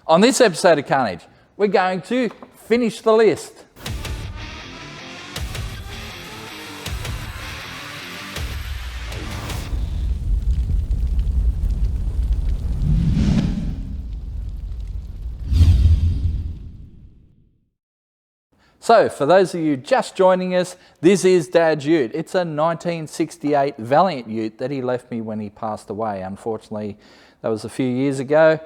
On this episode of Carnage, we're going to finish the list. So, for those of you just joining us, this is Dad's ute. It's a 1968 Valiant ute that he left me when he passed away. Unfortunately, that was a few years ago.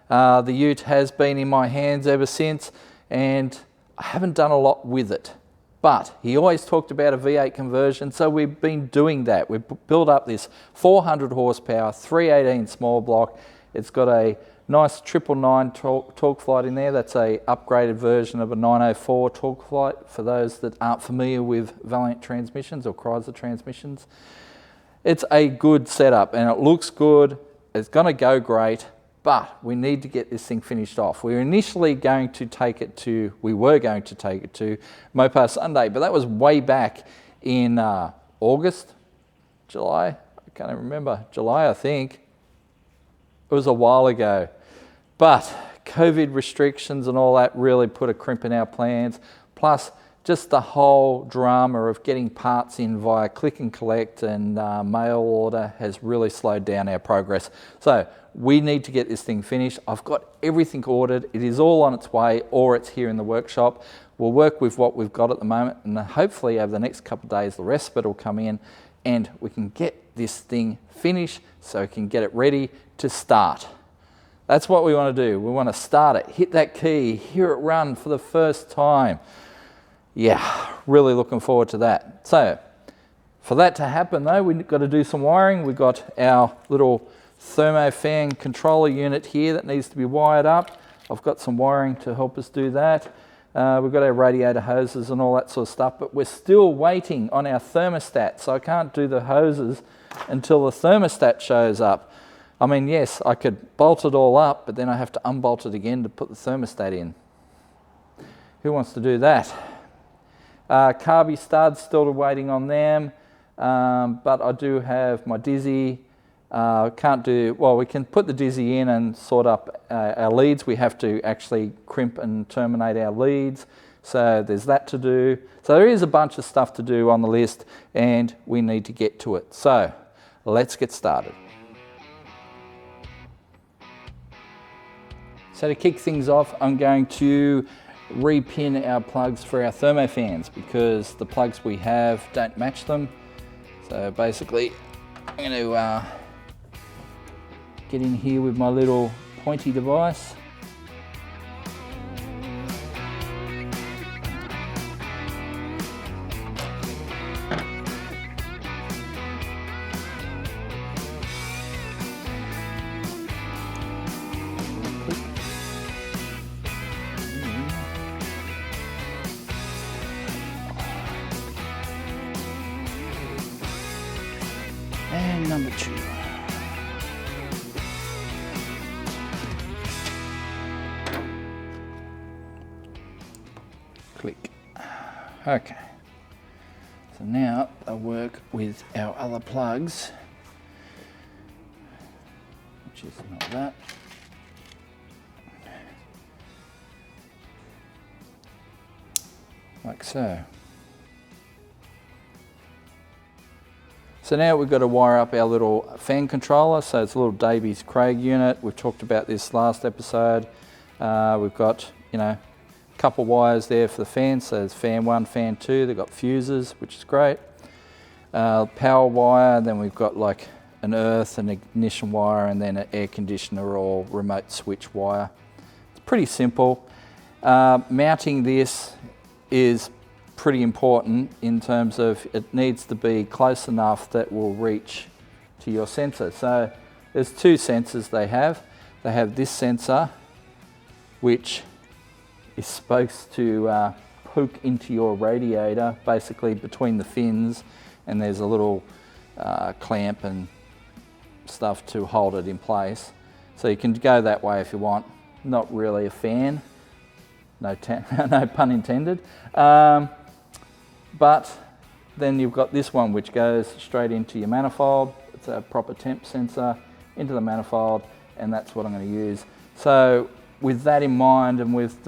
The ute has been in my hands ever since, and I haven't done a lot with it. But he always talked about a V8 conversion, so we've been doing that. We've built up this 400 horsepower, 318 small block. It's got a nice 999 torque flight in there. That's a upgraded version of a 904 torque flight for those that aren't familiar with Valiant transmissions or Chrysler transmissions. It's a good setup and it looks good. It's going to go great, but we need to get this thing finished off. We were initially going to take it to Mopar Sunday, but that was way back in August, July, I can't even remember, July I think. It was a while ago, but COVID restrictions and all that really put a crimp in our plans. Plus, just the whole drama of getting parts in via click and collect and mail order has really slowed down our progress. So we need to get this thing finished. I've got everything ordered. It is all on its way, or it's here in the workshop. We'll work with what we've got at the moment, and hopefully over the next couple of days, the rest of it will come in and we can get this thing finished so we can get it ready to start. That's what we want to do. We want to start it, hit that key, hear it run for the first time. Yeah, really looking forward to that. So for that to happen though, we've got to do some wiring. We've got our little Thermo fan controller unit here that needs to be wired up. I've got some wiring to help us do that. We've got our radiator hoses and all that sort of stuff, but we're still waiting on our thermostat, so I can't do the hoses until the thermostat shows up. I mean, yes, I could bolt it all up, but then I have to unbolt it again to put the thermostat in. Who wants to do that? Carby studs, still waiting on them, but I do have my Dizzy. We can put the Dizzy in and sort up our leads. We have to actually crimp and terminate our leads. So there's that to do. So there is a bunch of stuff to do on the list and we need to get to it. So let's get started. So to kick things off, I'm going to repin our plugs for our thermo fans because the plugs we have don't match them. So basically I'm going to get in here with my little pointy device. And number 2. Click. Okay. So now I'll work with our other plugs, which is not that. Like so. So now we've got to wire up our little fan controller. So it's a little Davies Craig unit. We've talked about this last episode. We've got, a couple wires there for the fans. So there's fan 1, fan 2. They've got fuses, which is great. Power wire. Then we've got like an earth, an ignition wire, and then an air conditioner or remote switch wire. It's pretty simple. Mounting this is pretty important in terms of it needs to be close enough that will reach to your sensor. So there's 2 sensors they have. They have this sensor, which is supposed to poke into your radiator, basically between the fins, and there's a little clamp and stuff to hold it in place. So you can go that way if you want. Not really a fan, no pun intended. But then you've got this one which goes straight into your manifold. It's a proper temp sensor into the manifold, and that's what I'm going to use. So with that in mind, and with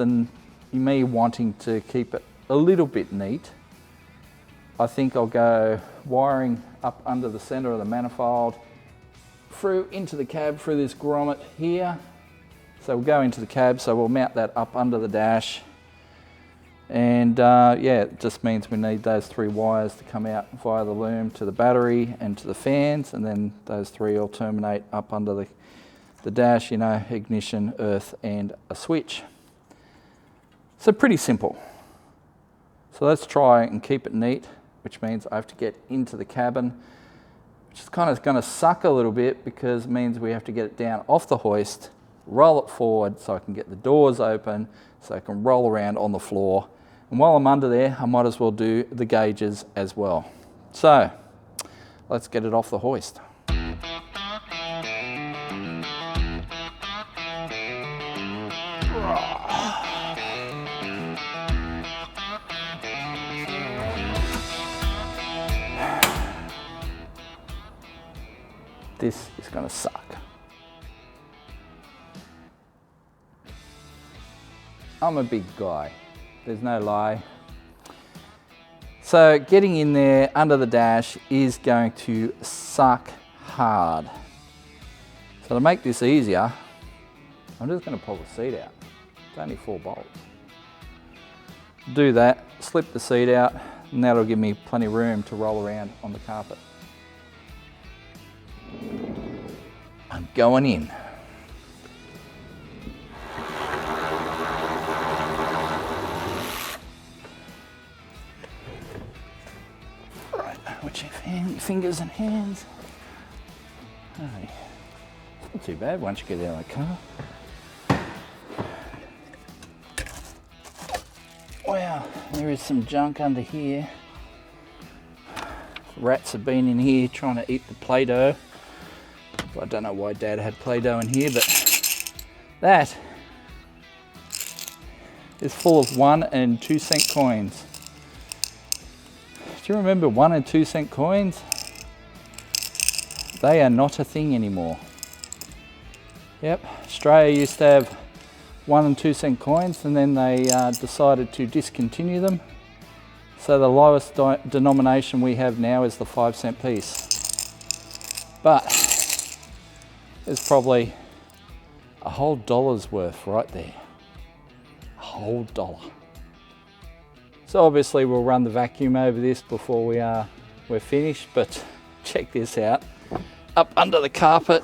me wanting to keep it a little bit neat, I think I'll go wiring up under the center of the manifold, through into the cab through this grommet here. So we'll go into the cab, so we'll mount that up under the dash. And yeah, it just means we need those 3 wires to come out via the loom to the battery and to the fans, and then those 3 will terminate up under the dash, you know, ignition, earth, and a switch. So pretty simple. So let's try and keep it neat, which means I have to get into the cabin, which is kind of going to suck a little bit because it means we have to get it down off the hoist, roll it forward so I can get the doors open, so I can roll around on the floor. And while I'm under there, I might as well do the gauges as well. So let's get it off the hoist. This is going to suck. I'm a big guy, there's no lie. So getting in there under the dash is going to suck hard. So to make this easier, I'm just going to pull the seat out. It's only 4 bolts. Do that, slip the seat out, and that'll give me plenty of room to roll around on the carpet. I'm going in. Right, watch your fingers and hands. Oh, it's not too bad once you get out of the car. Wow, there is some junk under here. Rats have been in here trying to eat the Play-Doh. I don't know why Dad had Play-Doh in here, but that is full of 1 and 2 cent coins. Do you remember 1 and 2 cent coins? They are not a thing anymore. Yep, Australia used to have 1 and 2 cent coins, and then they decided to discontinue them. So the lowest denomination we have now is the 5 cent piece. But there's probably a whole $1's worth right there. A whole $1. So obviously we'll run the vacuum over this before we're finished, but check this out. Up under the carpet.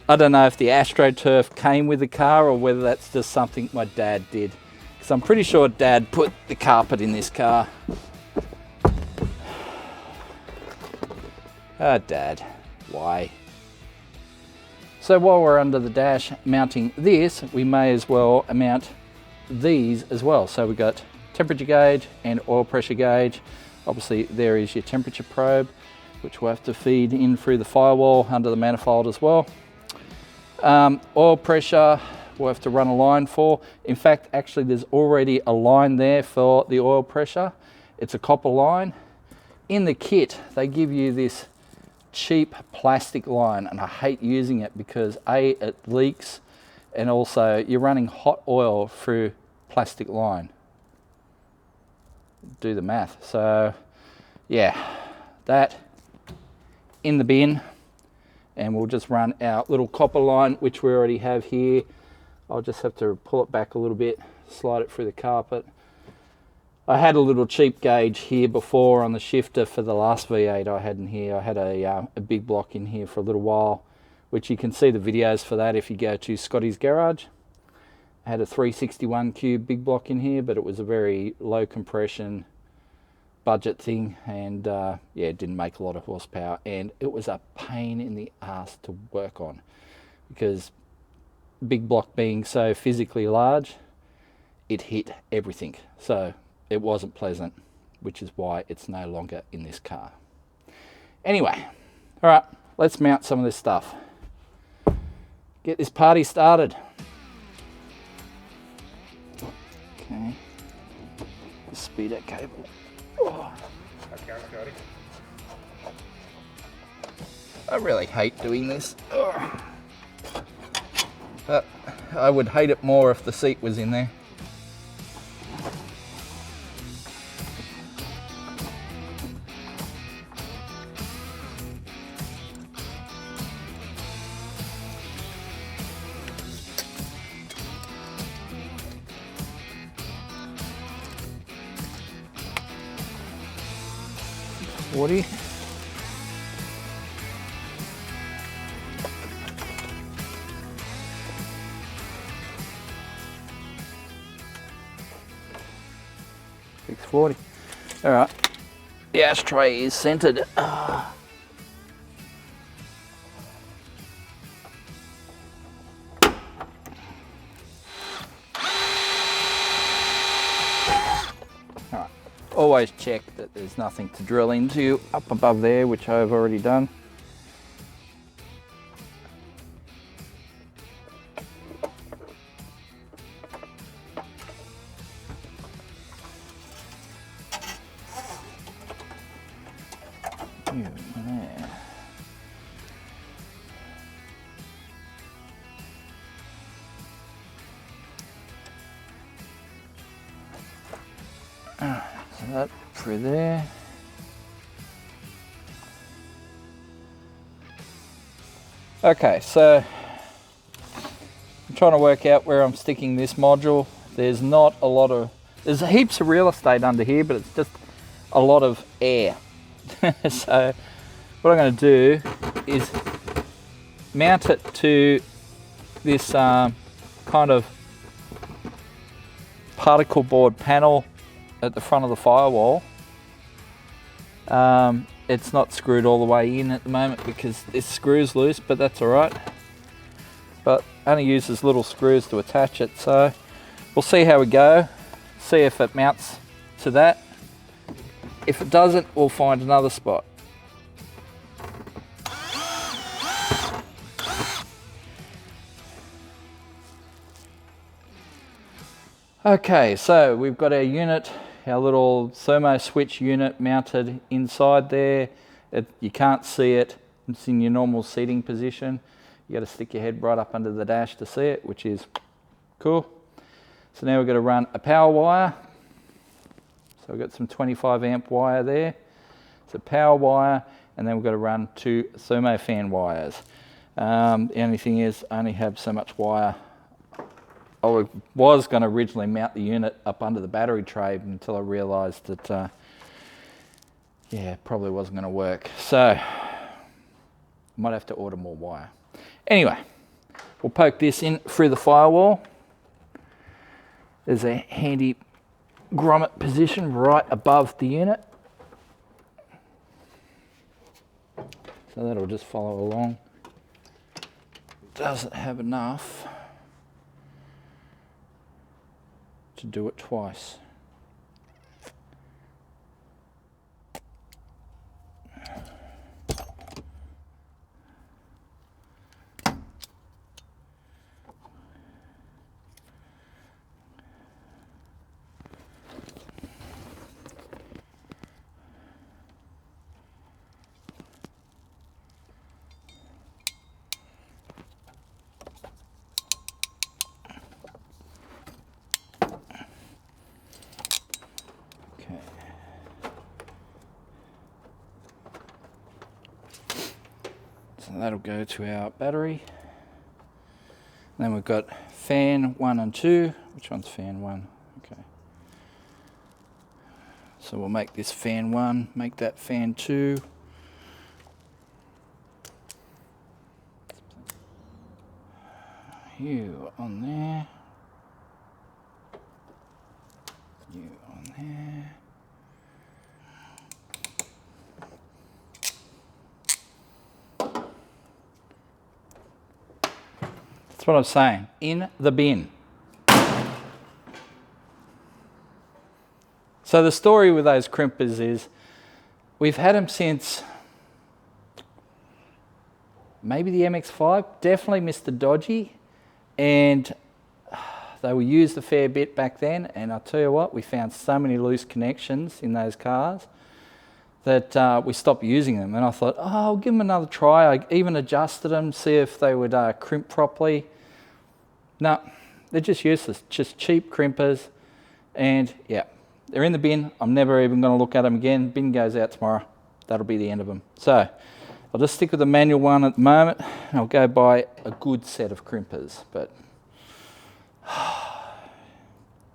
I don't know if the AstroTurf came with the car or whether that's just something my dad did. Because I'm pretty sure Dad put the carpet in this car. Ah, Dad, why? So while we're under the dash mounting this, we may as well mount these as well. So we've got temperature gauge and oil pressure gauge. Obviously there is your temperature probe, which we'll have to feed in through the firewall under the manifold as well. Oil pressure, we'll have to run a line for. In fact, actually there's already a line there for the oil pressure. It's a copper line. In the kit, they give you this cheap plastic line, and I hate using it because A, it leaks, and also you're running hot oil through plastic line. Do the math. So yeah, that in the bin, and we'll just run our little copper line, which we already have here. I'll just have to pull it back a little bit, slide it through the carpet. I had a little cheap gauge here before on the shifter for the last V8 I had in here. I had a big block in here for a little while, which you can see the videos for that if you go to Scotty's Garage. I had a 361 cube big block in here, but it was a very low compression budget thing, and yeah, it didn't make a lot of horsepower, and it was a pain in the ass to work on because big block being so physically large, it hit everything. So it wasn't pleasant, which is why it's no longer in this car. Anyway, all right, let's mount some of this stuff. Get this party started. Okay, the speedo cable. Oh. I really hate doing this. Oh. But I would hate it more if the seat was in there. $40. $6.40. All right. The ashtray is centered. All right. Always check that there's nothing to drill into up above there, which I've already done. There. So that through there. Okay, so I'm trying to work out where I'm sticking this module. There's not a lot of, there's heaps of real estate under here, but it's just a lot of air. So what I'm going to do is mount it to this kind of particle board panel at the front of the firewall. It's not screwed all the way in at the moment because this screw's loose, but that's all right. But only uses little screws to attach it, so we'll see how we go, see if it mounts to that. If it doesn't, we'll find another spot. Okay, so we've got our unit, our little Thermo switch unit mounted inside there. You can't see it, it's in your normal seating position. You got to stick your head right up under the dash to see it, which is cool. So now we're going to run a power wire. So we've got some 25 amp wire there. It's a power wire, and then we've got to run 2 thermofan wires. The only thing is I only have so much wire. I was going to originally mount the unit up under the battery tray until I realised that, yeah, probably wasn't going to work. So might have to order more wire. Anyway, we'll poke this in through the firewall. There's a handy grommet position right above the unit. So that'll just follow along. Doesn't have enough to do it twice. So that'll go to our battery. Then we've got fan 1 and 2. Which one's fan 1? Okay. So we'll make this fan 1, make that fan 2. You on there. You on there. That's what I'm saying. In the bin. So the story with those crimpers is we've had them since maybe the MX-5, definitely Mr. Dodgy, and they were used a fair bit back then, and I'll tell you what, we found so many loose connections in those cars that we stopped using them. And I thought, oh, I'll give them another try. I even adjusted them, see if they would crimp properly. No, they're just useless, just cheap crimpers. And yeah, they're in the bin. I'm never even going to look at them again. Bin goes out tomorrow. That'll be the end of them. So I'll just stick with the manual one at the moment, and I'll go buy a good set of crimpers. But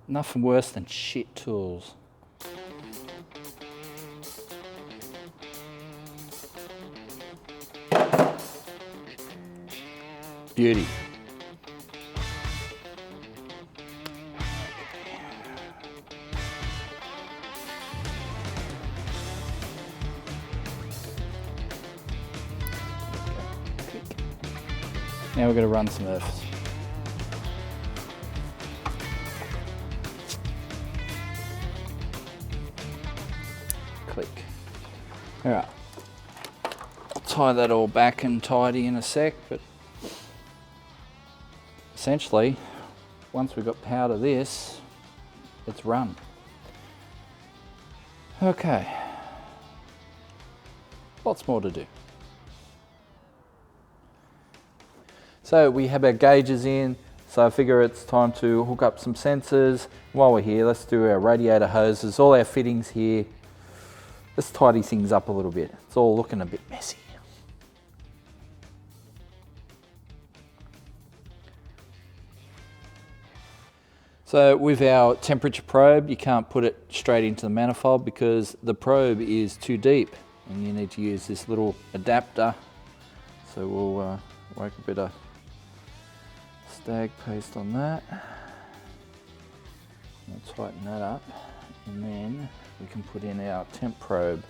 nothing worse than shit tools. Beauty. Now we're going to run some earths. Click. All right. I'll tie that all back and tidy in a sec, but essentially, once we've got power to this, it's run. Okay. Lots more to do. So we have our gauges in, so I figure it's time to hook up some sensors. While we're here, let's do our radiator hoses, all our fittings here. Let's tidy things up a little bit. It's all looking a bit messy. So with our temperature probe, you can't put it straight into the manifold because the probe is too deep and you need to use this little adapter. So we'll work a bit of stag paste on that. We'll tighten that up and then we can put in our temp probe.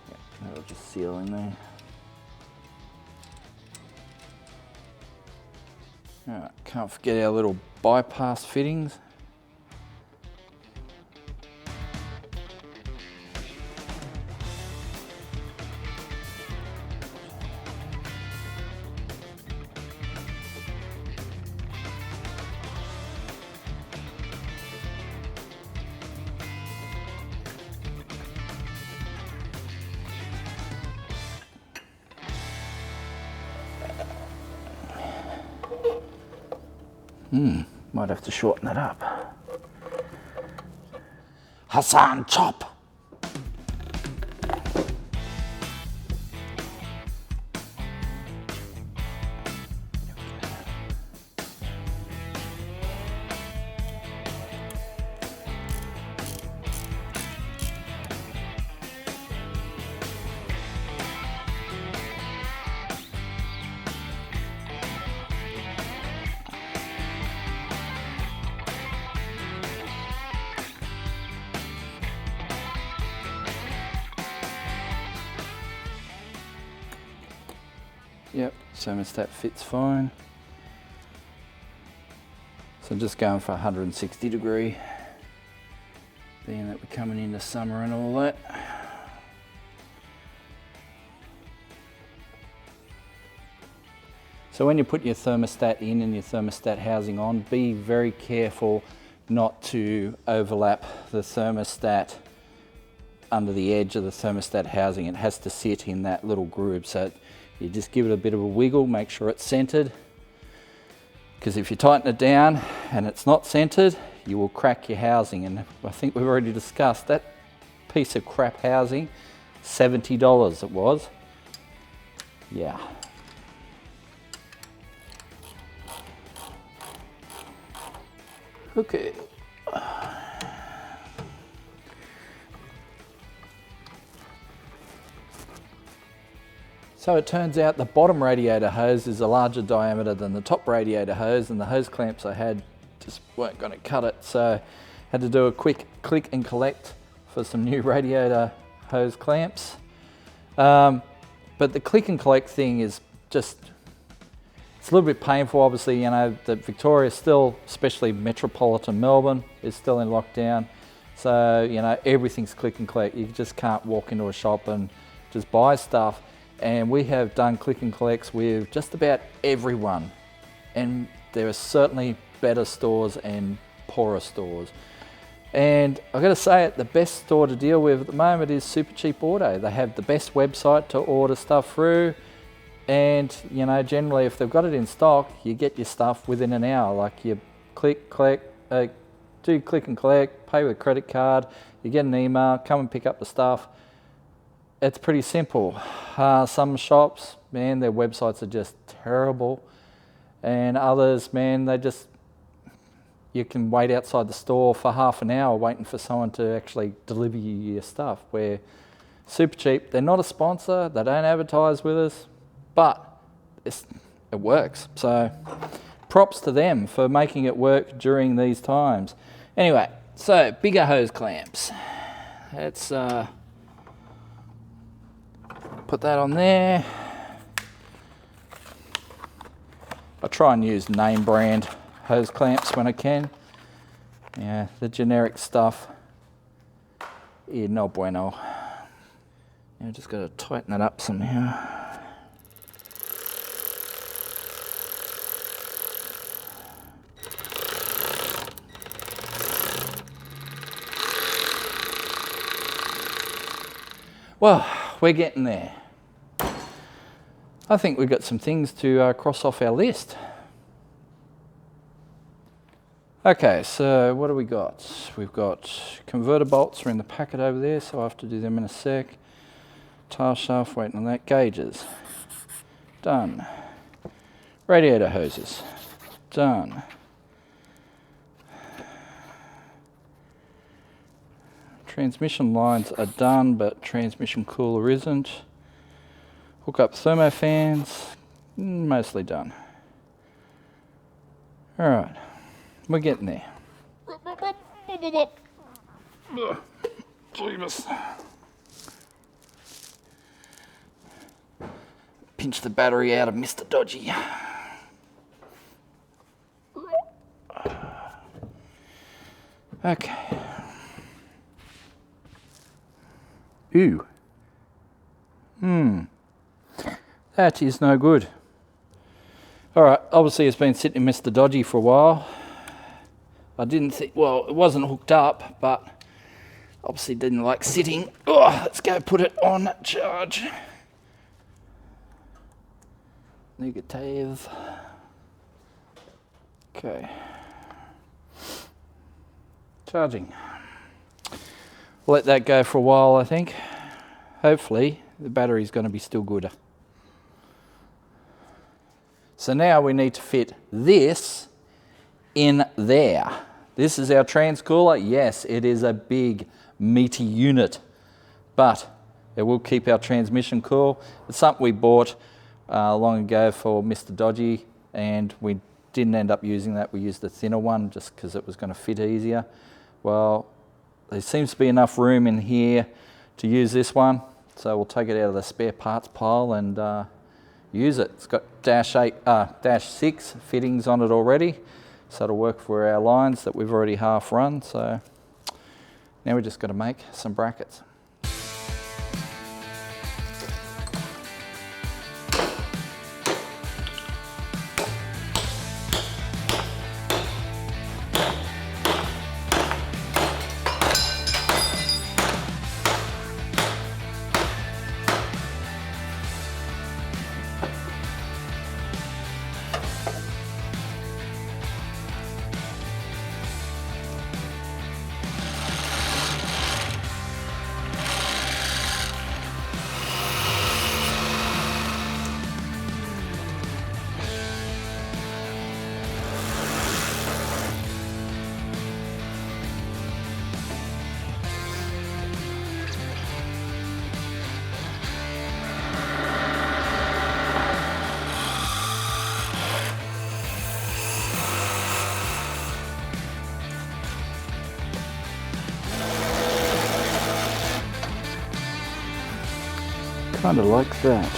Yep, that'll just seal in there. Alright, can't forget our little bypass fittings. Might have to shorten that up. Hassan chop! Yep, thermostat fits fine. So just going for 160 degree, being that we're coming into summer and all that. So when you put your thermostat in and your thermostat housing on, be very careful not to overlap the thermostat under the edge of the thermostat housing. It has to sit in that little groove. So you just give it a bit of a wiggle, make sure it's centered. Because if you tighten it down and it's not centered, you will crack your housing. And I think we've already discussed that piece of crap housing, $70 it was. Yeah. Okay. So it turns out the bottom radiator hose is a larger diameter than the top radiator hose, and the hose clamps I had just weren't going to cut it, so had to do a quick click and collect for some new radiator hose clamps. But the click and collect thing is just, it's a little bit painful. Obviously, you know, that Victoria is still, especially metropolitan Melbourne, is still in lockdown. So, you know, everything's click and collect. You just can't walk into a shop and just buy stuff. And we have done click and collects with just about everyone. And there are certainly better stores and poorer stores. And I've got to say it, the best store to deal with at the moment is Super Cheap Auto. They have the best website to order stuff through, and you know, generally if they've got it in stock, you get your stuff within an hour. Like you click and collect, pay with a credit card, you get an email, come and pick up the stuff. It's pretty simple. Some shops, man, their websites are just terrible, and others, man, you can wait outside the store for half an hour waiting for someone to actually deliver you your stuff. Where Super Cheap, they're not a sponsor, they don't advertise with us, but it works. So props to them for making it work during these times. Anyway, so bigger hose clamps. Let's put that on there. I try and use name brand hose clamps when I can. Yeah, the generic stuff, yeah, no bueno. Yeah, just got to tighten it up somehow. Well, we're getting there. I think we've got some things to cross off our list. Okay, so what do we got? We've got converter bolts are in the packet over there, so I'll have to do them in a sec. Tail shaft, waiting on that. Gauges, done. Radiator hoses, done. Transmission lines are done, but transmission cooler isn't. Hook up thermo fans, mostly done. All right. We're getting there. Jesus. Pinch the battery out of Mr. Dodgy. Okay. Ooh. That is no good. All right, obviously it's been sitting in Mr. Dodgy for a while. I didn't think, well, it wasn't hooked up, but obviously didn't like sitting. Oh, let's go put it on charge. Negative. Okay. Charging. We'll let that go for a while, I think. Hopefully the battery's going to be still good. So now we need to fit this in there. This is our transcooler. Yes, it is a big, meaty unit, but it will keep our transmission cool. It's something we bought long ago for Mr. Dodgy, and we didn't end up using that. We used the thinner one just because it was going to fit easier. Well, there seems to be enough room in here to use this one, so we'll take it out of the spare parts pile and use it. It's got dash 6 fittings on it already, so it'll work for our lines that we've already half run. So now we just got to make some brackets. Kind of like that.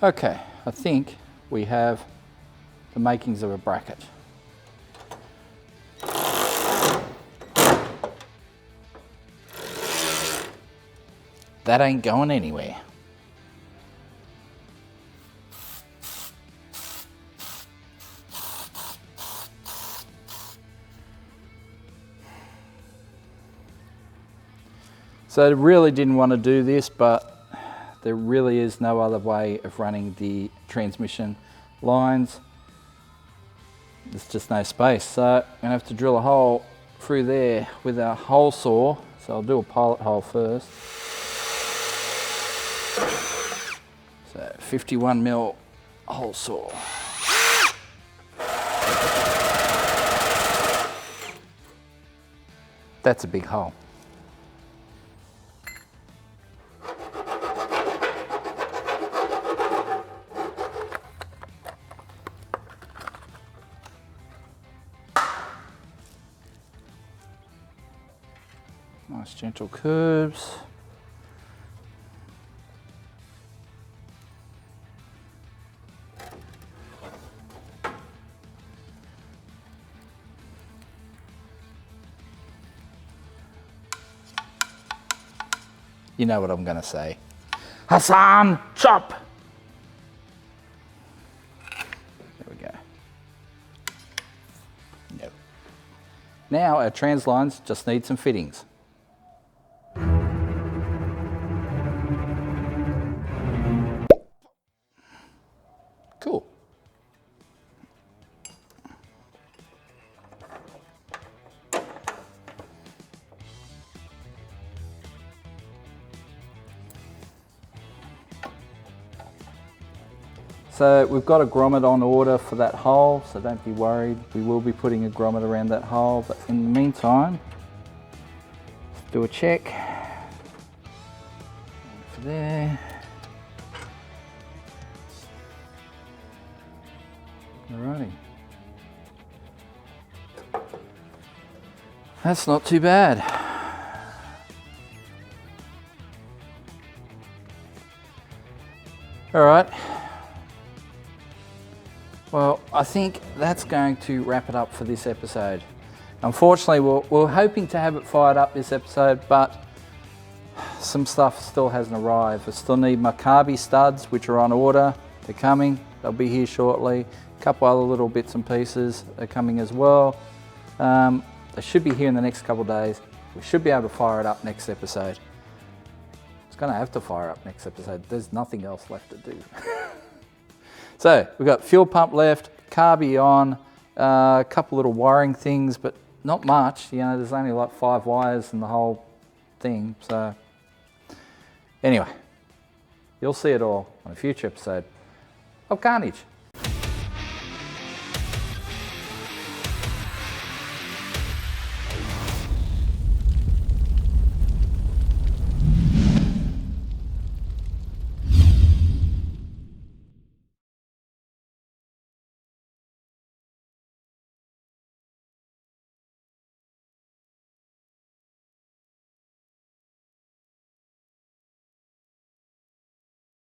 Okay, I think we have the makings of a bracket. that ain't going anywhere. So I really didn't want to do this, but there really is no other way of running the transmission lines. There's just no space. So I'm gonna have to drill a hole through there with a hole saw. So I'll do a pilot hole first. So 51mm hole saw. That's a big hole. Nice gentle curves. You know what I'm going to say. Hassan, chop! There we go. No. Now our trans lines just need some fittings. Cool. So we've got a grommet on order for that hole, so don't be worried. We will be putting a grommet around that hole, but in the meantime, let's do a check. For there. Alrighty. That's not too bad. All right. Well, I think that's going to wrap it up for this episode. Unfortunately, we're hoping to have it fired up this episode, but some stuff still hasn't arrived. I still need my carby studs, which are on order. They're coming. They'll be here shortly. A couple other little bits and pieces are coming as well. They should be here in the next couple of days. We should be able to fire it up next episode. It's going to have to fire up next episode. There's nothing else left to do. So we've got fuel pump left, carby on, a couple little wiring things, but not much. You know, there's only like 5 wires in the whole thing. So anyway, you'll see it all on a future episode of Carnage.